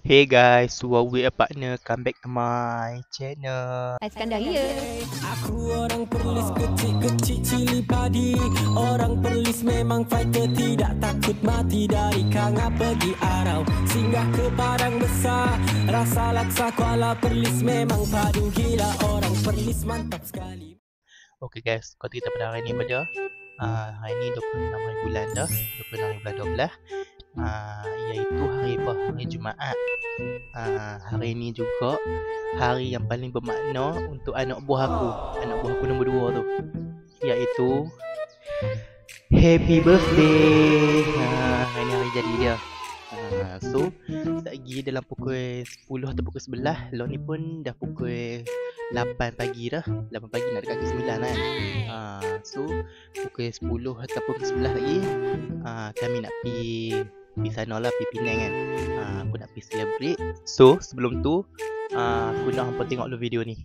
Hey guys, Huawei partner come back to my channel. Iskandar ya. Aku orang perlis kecil-kecil cili padi. Orang perlis memang fighter, tidak takut mati. Dari Kanga pergi Arau, singgah ke Padang Besar. Rasa laksa Kuala Perlis memang padu gila. Orang perlis mantap sekali. Okay guys, kau kita pada hari ni pada hari ni 26 hari bulan dah, 26 hari bulan 12. Iaitu hari apa? Hari Jumaat. Hari ni juga hari yang paling bermakna untuk anak buah aku. Anak buah aku nombor 2 tu. Iaitu Happy birthday. Hari ni hari jadi dia. So, lagi dalam pukul 10 atau pukul 11. Lo ni pun dah pukul 8 pagi dah. 8 pagi nak dekat ke 9 kan. So, pukul 10 atau pukul 11 lagi kami nak pergi sana lah, pergi Penang kan. Aku nak pergi celebrate. So, sebelum tu aku nak hampa tengok dulu video ni.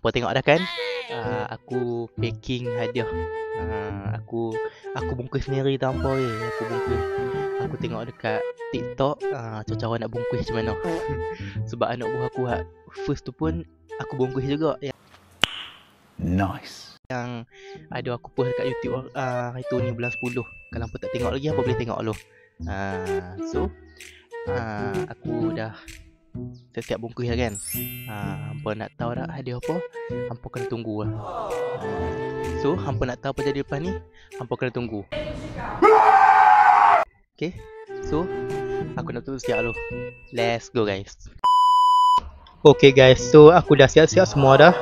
Hampa tengok dah kan? Aku packing hadiah. Aku bungkus sendiri tau hampa weh. Aku bungkus. Aku tengok dekat TikTok cara nak bungkus macam mana. Sebab anak buah aku first tu pun aku bungkus juga. Nice. Yang ada aku post dekat YouTube itu ni bulan 10. Kalau hampa tak tengok lagi, hampa boleh tengok dulu. So aku dah siap-siap bungkus dah kan. Hampa nak tahu tak hadiah apa? Hampa kena tunggu lah. So hampa nak tahu apa jadi lepas ni? Hampa kena tunggu. Okay. So aku nak tutup siap dulu. Let's go guys. Okay guys, so aku dah siap-siap semua dah.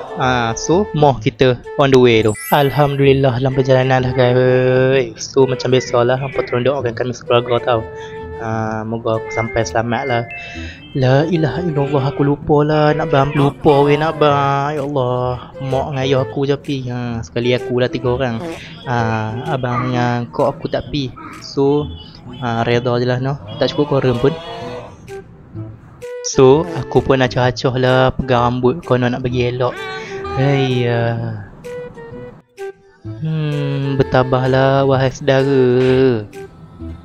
So mau kita on the way tu. Alhamdulillah dalam perjalanan dah guys. So macam biasalah, hampa tolong doakan kami sekeluarga tau. Moga aku sampai selamat lah. La ilaha illallah, aku lupa lah nak bang. Lupa weh nak bang. Ya Allah, mak dengan ayah aku je pi. Sekali aku dah 3 orang. Abang dengan kok aku tak pi. So reda je lah no. Tak cukup korang pun. So aku pun acah-acah lah pegang rambut konon nak bagi elok. Bertabahlah wahai saudara.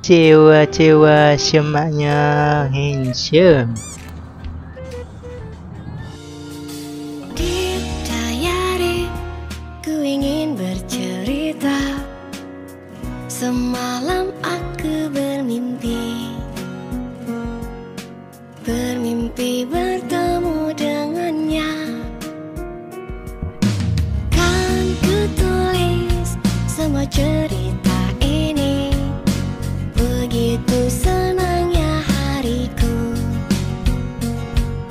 Cewa-cewa semaknya handsome. Di diary ku ingin bercerita. Semalam aku bermimpi bertemu dengannya. Kan ku tulis semua cerita ini. Begitu senangnya hariku.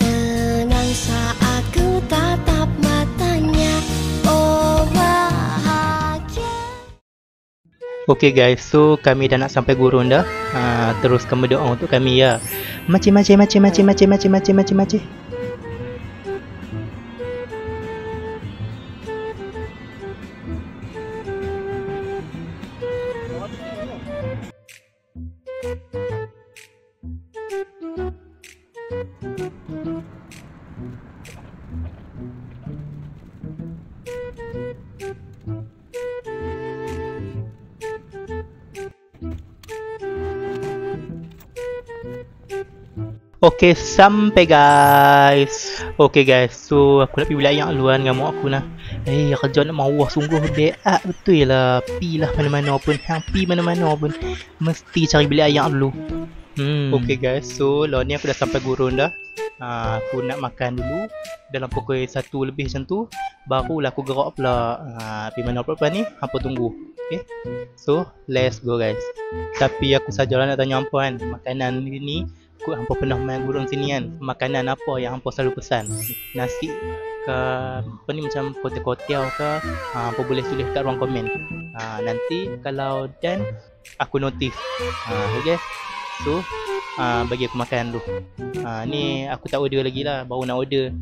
Tenang saat ku tatap matanya. Oh bahagia. Okay guys, so kami dah nak sampai gurun dah. Teruskan berdoa untuk kami ya. Macam. Okay, sampai guys. Okay guys, so aku nak pergi bilik ayam dulu dengan mak aku lah. Kerja nak mawah sungguh beat betul lah. Pi lah mana-mana pun. Hang pi mana-mana pun mesti cari bilik ayam dulu. Okay guys, so lah ni aku dah sampai gurun dah. Aku nak makan dulu. Dalam pukul 1 lebih macam tu, barulah aku gerak pula. Pergi mana pula ni? Hampa tunggu. Okay, so let's go guys. Tapi aku sajalah nak tanya hampa kan, makanan ni hampa pernah main gurun sini kan, makanan apa yang hampa selalu pesan? Nasi ke apa ni, macam kotel-kotel ke? Hampa boleh tulis kat ruang komen. Nanti kalau dan aku notice. Okay, so bagi aku makan dulu. Ni aku tak order lagi lah, baru nak order.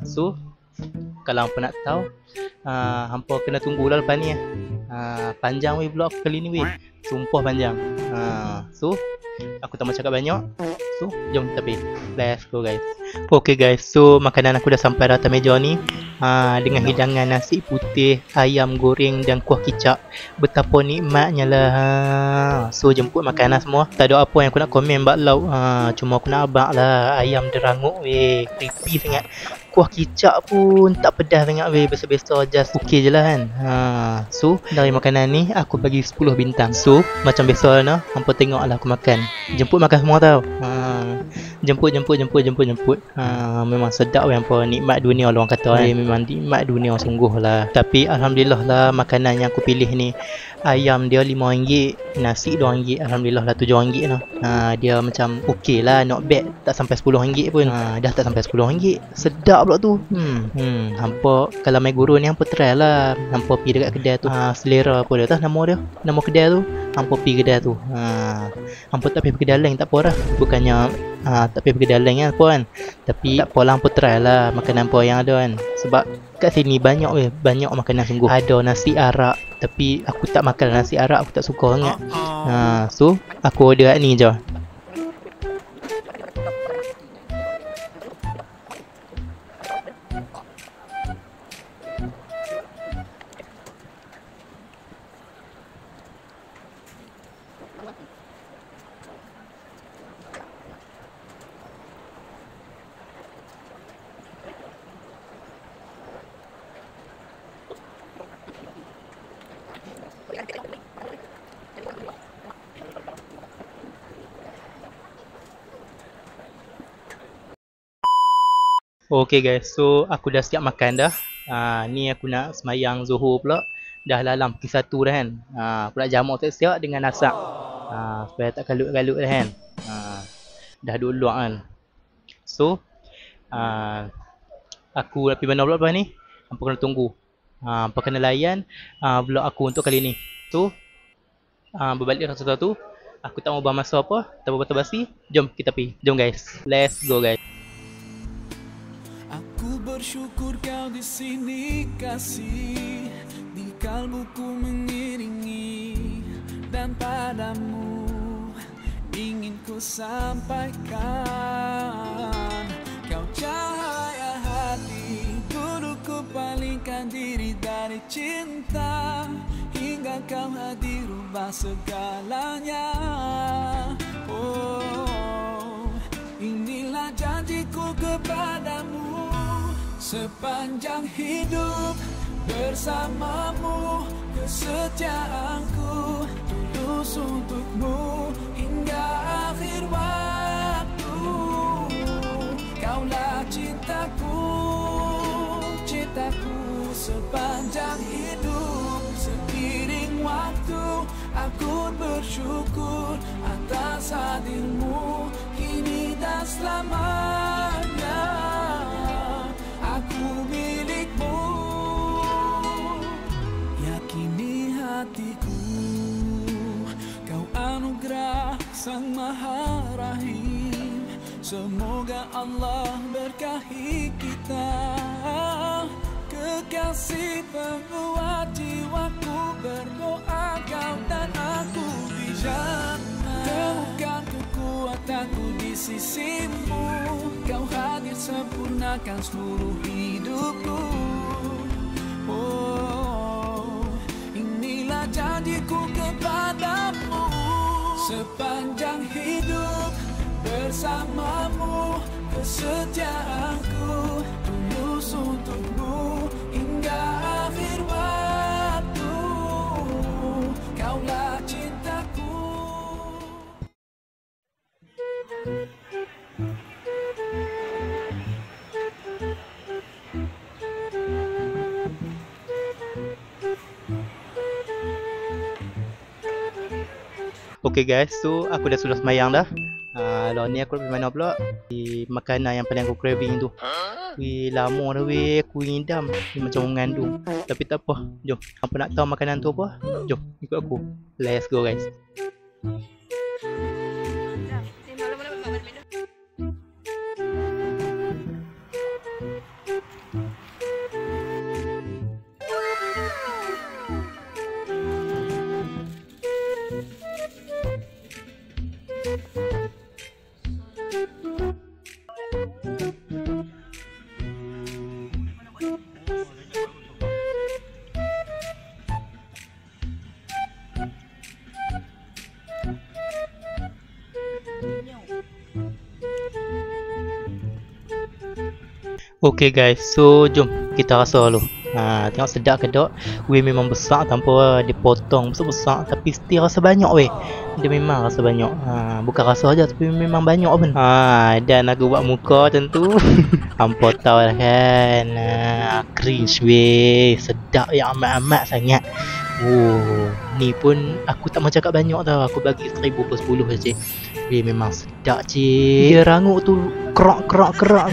So kalau hampa nak tahu, hampa kena tunggulah lepas ni. Panjang weh vlog kali ni weh, sumpah panjang. So aku tak mau cakap banyak. So jom kita pergi. Let's go guys. Okay guys, so makanan aku dah sampai atas meja ni. Dengan hidangan nasi putih, ayam goreng dan kuah kicap. Betapa nikmatnya lah. So jemput makanan semua. Tak ada apa yang aku nak komen bak lauk. Cuma aku nak abang lah, ayam deranguk weh, creepy sangat. Kuah kicap pun tak pedas sangat weh, biasa-biasa, just okey je lah kan. So dari makanan ni aku bagi 10 bintang. So macam biasa lah, hampa tengok lah aku makan. Jemput makan semua tau. Jemput. Memang sedap weh, hampa nikmat dunia orang kata kan. Memang nikmat dunia sungguh lah. Tapi alhamdulillah lah, makanan yang aku pilih ni, ayam dia RM5, nasi RM2, alhamdulillah lah RM7 lah. Dia macam okey lah, not bad. Tak sampai RM10 pun. Dah tak sampai RM10. Sedap pula tu. Hampa kalau main guru ni, hampa try lah. Hampa pergi dekat kedai tu. Selera apa dia tah nama dia, nama kedai tu. Hampa pergi kedai tu. Hampa tak pergi kedai lain tak apa lah. Bukannya tak pergi kedai lain kan puan. Tapi tak apa lah, hampa try lah makanan apa yang ada kan. Sebab kat sini banyak weh, banyak makanan sungguh. Ada nasi arak, tapi aku tak makan nasi arak, aku tak suka sangat. So aku order kat ni je. Okay guys, so aku dah siap makan dah. Ni aku nak semayang Zuhur pula. Dah lalam pukul 1 dah kan. Aku nak jamak siap-siap dengan nasab. Supaya tak kalut-kalut dah kan. Dah duk luak kan. So, aku nak pergi mana pula lepas ni? Hampa kena tunggu. Hampa kena layan vlog aku untuk kali ni. So, berbalik satu-satu. Aku tak mau buang masa apa. Tak mau basa-basi. Jom kita pergi. Jom guys. Let's go guys. Aku bersyukur kau di sini kasih, di kalbuku mengiringi, dan padamu ingin ku sampaikan. Kau cahaya hati, dulu ku palingkan diri dari cinta, hingga kau hadir ubah segalanya. Oh, inilah janjiku kepadamu, sepanjang hidup bersamamu, kesetiaanku tulus untukmu hingga akhir waktu. Kaulah cintaku, cintaku sepanjang hidup. Seiring waktu aku bersyukur atas hadirmu kini dan selamanya. Aku milikmu, yakini hatiku. Kau anugerah Sang Maha Rahim, semoga Allah berkahi kita. Kekasih penguat jiwaku, berdoa kau dan aku di jannah. Temukan kekuatanku di sisimu, kau hadir sempurnakan seluruh hidupku. Oh, inilah janjiku kepadamu, sepanjang hidup bersamamu, kesetiaanku tulus untukmu hingga akhir waktu. Kaulah cintaku. Okay guys, so aku dah sudah semayang dah. Lalu ni aku nak pergi mana pula? Di makanan yang paling aku craving tu. Wih, lama dah weh, aku ngidam. Ni macam orang mengandung. Tapi tak apa, jom. Apa nak tahu makanan tu apa? Jom, ikut aku. Let's go guys. Okay guys, so jom kita rasa dulu. Tengok sedap ke tak? Weh memang besar tanpa dipotong besar-besar, tapi still rasa banyak weh. Dia memang rasa banyak. Bukan rasa aja tapi memang banyak pun. Dan aku buat muka macam tu. Hampa tahu lah kan. Cringe weh. Sedap ya amat-amat sangat. Oh, ni pun aku tak mau cakap banyak tau. Aku bagi 1000 per 10 saja. Weh memang sedap cik. Dia rangup tu kerak.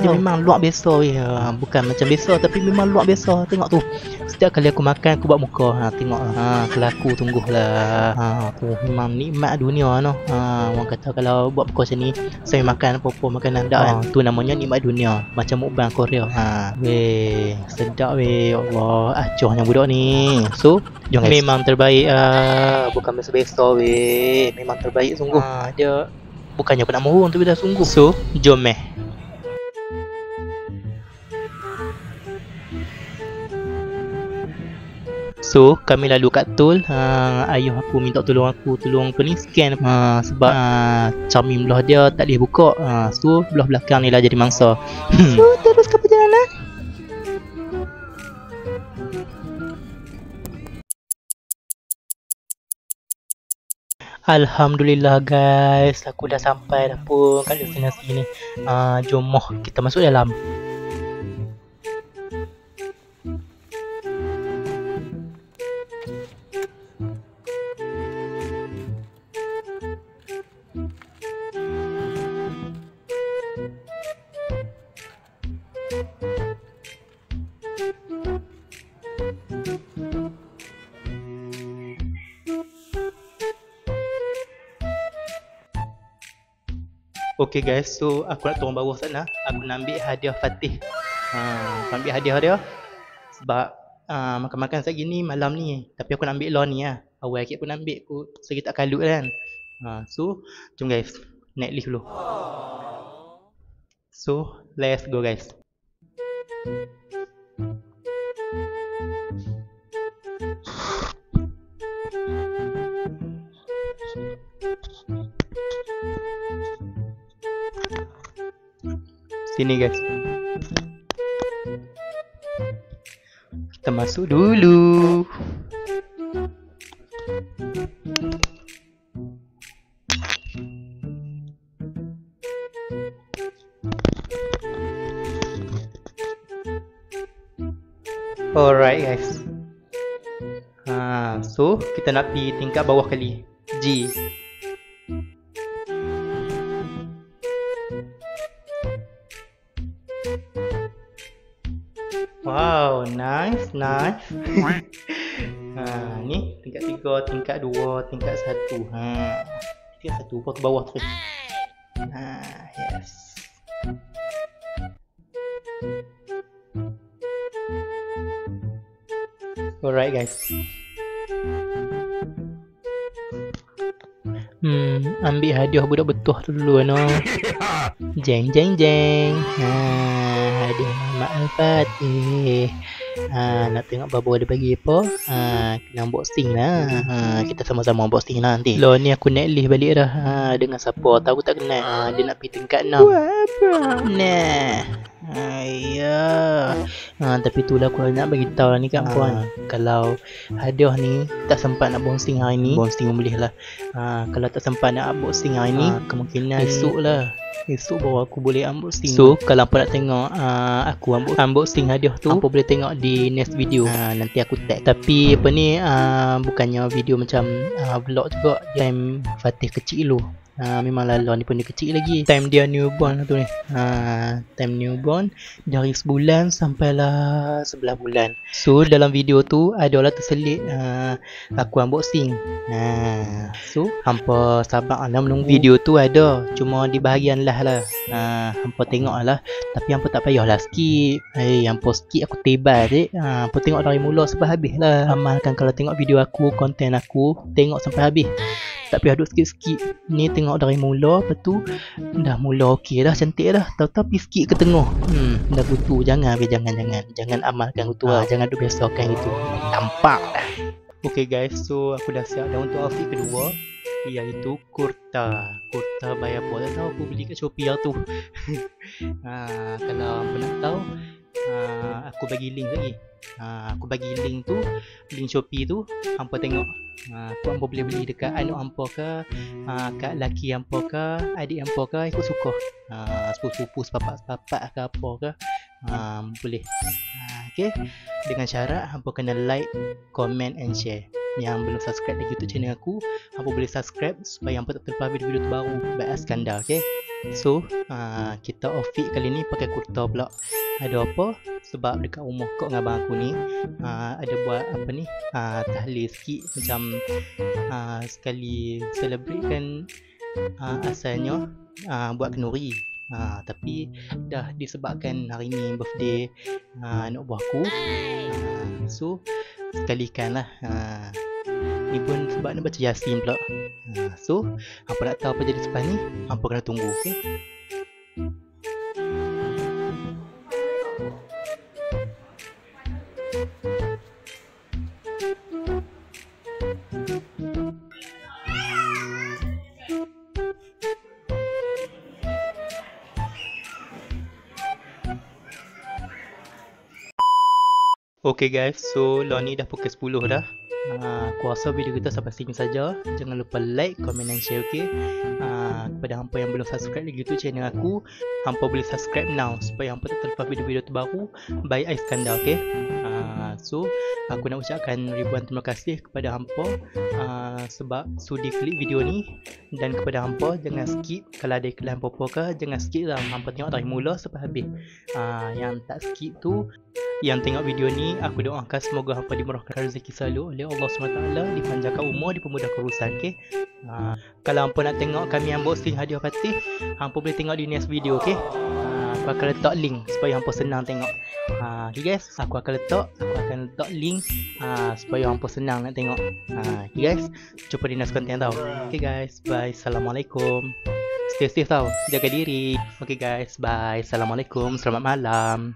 Dia memang luar biasa weh. Bukan macam biasa tapi memang luar biasa. Tengok tu. Setiap kali aku makan aku buat muka. Tengok kelaku tungguhlah. Tu memang nikmat dunia noh. Orang kata kalau buat muka macam ni saya makan apa-apa makanan dak kan. Tu namanya nikmat dunia. Macam mukbang Korea. Weh, sedap weh. Ya Allah, acuhnya budak ni. So, jom guys. Memang terbaik bukan biasa-biasa weh. Memang terbaik sungguh. Dia bukannya nak murung tapi dah sungguh. So, jom So, kami lalu kat tol. Ayuh aku minta tolong apa ni scan sebab cermin belah dia tak boleh buka. So, belah belakang ni lah jadi mangsa. So, terus ke perjalanan. Alhamdulillah guys, aku dah sampai dah pun kat destinasi ni. Jom kita masuk dalam. Okay guys, so aku nak turun bawah sana. Aku nak ambil hadiah Fatih. Aku ambil hadiah sebab makan-makan sekejap gini malam ni. Tapi aku nak ambil law ni lah. Awal lagi aku nak ambil, aku sedikit tak kalut kan. So, jom guys, naik lift dulu. So, let's go guys. Sini guys. Kita masuk dulu. Alright guys. So kita nak pergi tingkat bawah kali. G. Wow, nice. Ni tingkat 3, tingkat 2, tingkat 1. Tingkat 1 ke bawah terus. Yes. Alright guys. Ambil hadiah budak betuh tu dulu no. Jeng. Hadiah Mak Al-Fatih. Nak tengok Babo ada bagi apa? Kena unboxing lah. Kita sama-sama unboxing lah nanti. Loh ni aku naik lift balik dah. Dengan siapa? Tahu tak kenal. Dia nak pergi tingkat 6. Buat apa? Nah. Tapi itulah aku nak bagi tahu lah ni kat puan. Kalau hadiah ni tak sempat nak bouncing hari ni, bouncing boleh lah. Kalau tak sempat nak unboxing hari ni, kemungkinan esok lah. Esok baru aku boleh unboxing. So kalau apa nak tengok aku unboxing hadiah tu, apa boleh tengok di next video. Nanti aku tag. Tapi apa ni bukannya video macam vlog juga. Time Fatih kecil dulu. Memanglah Lon ni pun dia kecil lagi. Time dia newborn lah tu ni. Time newborn dari sebulan sampailah 11 bulan. So dalam video tu adalah terselit aku unboxing. So hampa sabar lah menunggu. Video tu ada, cuma di bahagian lah. Hampa tengok lah. Tapi hampa tak payahlah skip. Hampa skip aku tebal je. Hampa tengok dari mula sampai habis lah. Amalkan kalau tengok video aku, konten aku, tengok sampai habis. Tak payah duduk skip-skip. Ni tengok dari mula, lepas tu dah mula okey dah, cantik dah. Tahu-tahu pergi skip ke tengah. Dah kutu. Jangan amalkan kutu lah. Jangan duduk biasakan gitu. Tampak dah. Okay guys, so aku dah siap dah untuk outfit kedua, iaitu kurta bayar apa. Tak tahu aku beli kat Shopee lah tu. Kalau apa nak tahu, aku bagi link lagi. Aku bagi link tu, link Shopee tu. Hampa tengok. Hampa boleh beli dekat anak hampa ke, kat laki hampa ke, adik hampa ke, ikut suka. Sepupu sepapak ke apa ke, boleh. Okay, dengan syarat hampa kena like, comment and share. Yang belum subscribe di YouTube channel aku, hampa boleh subscribe supaya hampa tak terlepas video terbaru by Askandar. Okay, so kita outfit kali ni pakai kurta pula. Ada apa? Sebab dekat rumah kau dengan abang aku ni ada buat apa ni, tahlil sikit, macam sekali celebrate kan. Asalnya buat kenduri, tapi dah disebabkan hari ni birthday anak buah aku, so sekalikan lah. Ni pun sebab nak baca Yasin pula. So apa nak tahu apa jadi selepas ni, apa kena tunggu. Okay. Okay guys, so Lon ni dah pukul 10 dah. Aku rasa video kita sampai sini saja. Jangan lupa like, komen dan share, okey. Kepada hampa yang belum subscribe lagi YouTube channel aku, hampa boleh subscribe now supaya hampa tak terlepas video-video terbaru by Iskandar, okey. So aku nak ucapkan ribuan terima kasih kepada hampa sebab sudi klik video ni, dan kepada hampa jangan skip. Kalau ada iklan apa-apa ke, jangan skip lah. Hampa tengok dari mula sampai habis. Yang tak skip tu, yang tengok video ni, aku doakan semoga hampa dimurahkan rezeki selalu oleh Allah SWT, dipanjangkan umur, dipermudahkan urusan, okey. Kalau hampa nak tengok kami unboxing hadiah Fatih, hampa boleh tengok di next video, okey. Aku akan letak link supaya hampa senang tengok. Okay guys, aku akan letak link supaya hampa senang nak tengok. Okay guys, jumpa di next content tau. Okay guys, bye, assalamualaikum. Stay safe tau, jaga diri. Okay guys, bye, assalamualaikum, selamat malam.